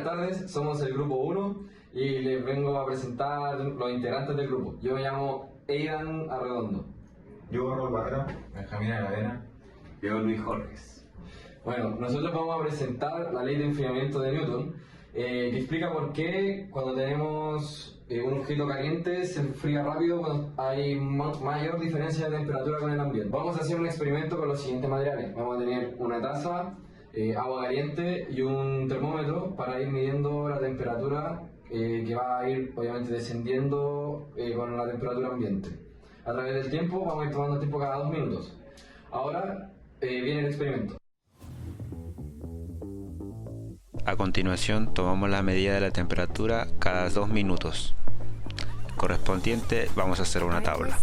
buenas tardes, somos el grupo 1 y les vengo a presentar los integrantes del grupo. Yo me llamo Aidan Arredondo. Yo, Raúl Barra, Benjamín Aravena. Yo, Luis Jorges. Bueno, nosotros vamos a presentar la ley de enfriamiento de Newton, que explica por qué cuando tenemos un objeto caliente se enfría rápido cuando hay mayor diferencia de temperatura con el ambiente. Vamos a hacer un experimento con los siguientes materiales. Vamos a tener una taza, agua caliente y un termómetro para ir midiendo la temperatura que va a ir obviamente descendiendo con la temperatura ambiente. A través del tiempo vamos a ir tomando tiempo cada 2 minutos. Ahora viene el experimento. A continuación tomamos la medida de la temperatura cada 2 minutos. Correspondiente vamos a hacer una tabla.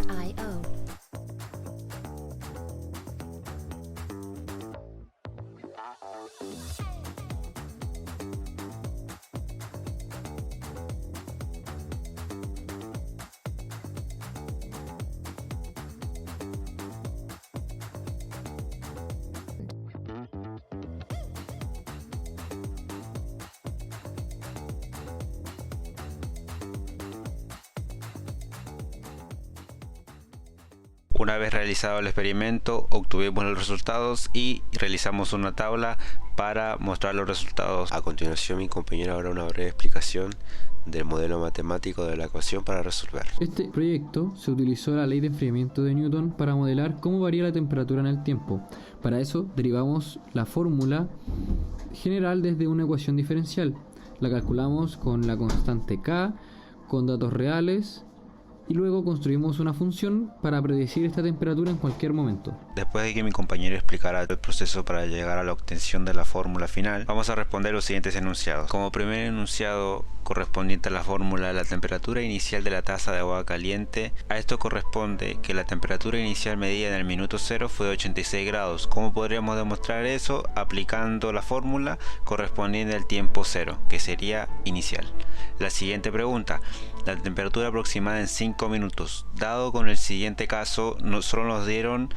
Una vez realizado el experimento, obtuvimos los resultados y realizamos una tabla para mostrar los resultados. A continuación, mi compañero hará una breve explicación del modelo matemático de la ecuación para resolver. Este proyecto se utilizó la ley de enfriamiento de Newton para modelar cómo varía la temperatura en el tiempo. Para eso, derivamos la fórmula general desde una ecuación diferencial. La calculamos con la constante K, con datos reales, y luego construimos una función para predecir esta temperatura en cualquier momento. Después de que mi compañero explicara el proceso para llegar a la obtención de la fórmula final, vamos a responder los siguientes enunciados. Como primer enunciado correspondiente a la fórmula de la temperatura inicial de la taza de agua caliente, a esto corresponde que la temperatura inicial medida en el minuto 0 fue de 86 grados. ¿Cómo podríamos demostrar eso? Aplicando la fórmula correspondiente al tiempo 0, que sería inicial. La siguiente pregunta, la temperatura aproximada en 5 minutos. Dado con el siguiente caso, solo nos dieron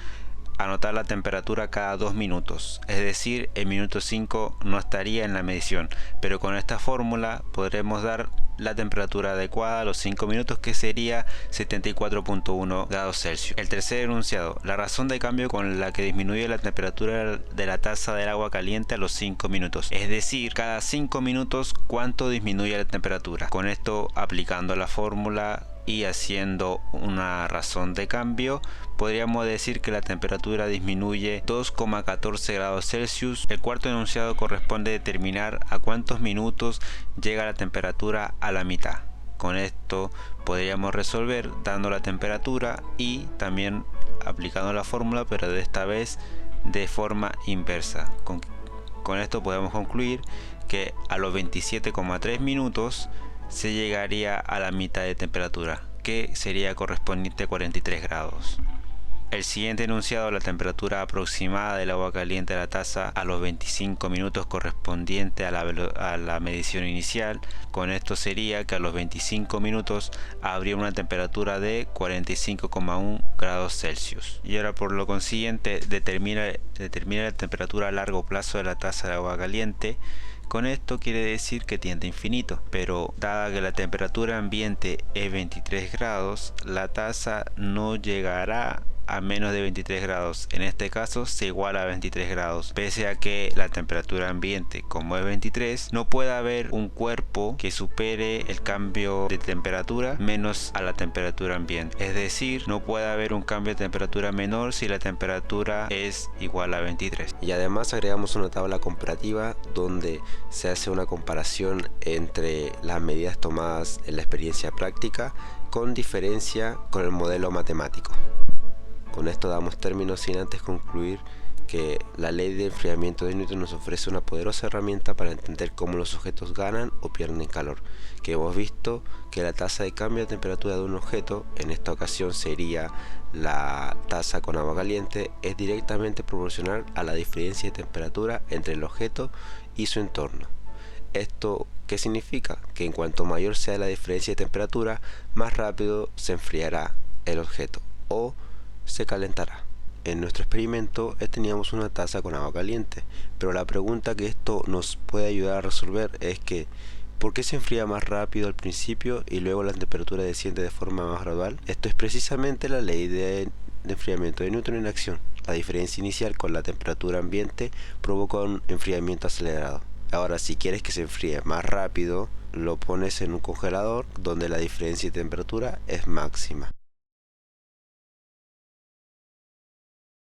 anotar la temperatura cada 2 minutos, es decir, el minuto 5 no estaría en la medición, pero con esta fórmula podremos dar la temperatura adecuada a los 5 minutos, que sería 74.1 grados Celsius. El tercer enunciado, la razón de cambio con la que disminuye la temperatura de la taza del agua caliente a los 5 minutos, es decir, cada 5 minutos cuánto disminuye la temperatura. Con esto, aplicando la fórmula y haciendo una razón de cambio, podríamos decir que la temperatura disminuye 2,14 grados Celsius. El cuarto enunciado corresponde determinar a cuántos minutos llega la temperatura a la mitad. Con esto podríamos resolver dando la temperatura y también aplicando la fórmula, pero de esta vez de forma inversa. Con esto podemos concluir que a los 27,3 minutos se llegaría a la mitad de temperatura, que sería correspondiente a 43 grados. El siguiente enunciado, la temperatura aproximada del agua caliente de la taza a los 25 minutos correspondiente a la medición inicial. Con esto sería que a los 25 minutos habría una temperatura de 45,1 grados Celsius. Y ahora, por lo consiguiente, determina la temperatura a largo plazo de la taza de agua caliente. Con esto quiere decir que tiende a infinito, pero dada que la temperatura ambiente es 23 grados, la taza no llegará a menos de 23 grados. En este caso se iguala a 23 grados, pese a que la temperatura ambiente, como es 23, no puede haber un cuerpo que supere el cambio de temperatura menos a la temperatura ambiente. Es decir, no puede haber un cambio de temperatura menor si la temperatura es igual a 23. Y además agregamos una tabla comparativa donde se hace una comparación entre las medidas tomadas en la experiencia práctica con diferencia con el modelo matemático. Con esto damos término sin antes concluir que la ley de enfriamiento de Newton nos ofrece una poderosa herramienta para entender cómo los objetos ganan o pierden calor, que hemos visto que la tasa de cambio de temperatura de un objeto, en esta ocasión sería la taza con agua caliente, es directamente proporcional a la diferencia de temperatura entre el objeto y su entorno. ¿Esto qué significa? Que en cuanto mayor sea la diferencia de temperatura, más rápido se enfriará el objeto o se calentará. en nuestro experimento teníamos una taza con agua caliente, pero la pregunta que esto nos puede ayudar a resolver es que ¿por qué se enfría más rápido al principio y luego la temperatura desciende de forma más gradual? Esto es precisamente la ley de enfriamiento de Newton en acción. La diferencia inicial con la temperatura ambiente provoca un enfriamiento acelerado. Ahora, si quieres que se enfríe más rápido, lo pones en un congelador donde la diferencia de temperatura es máxima.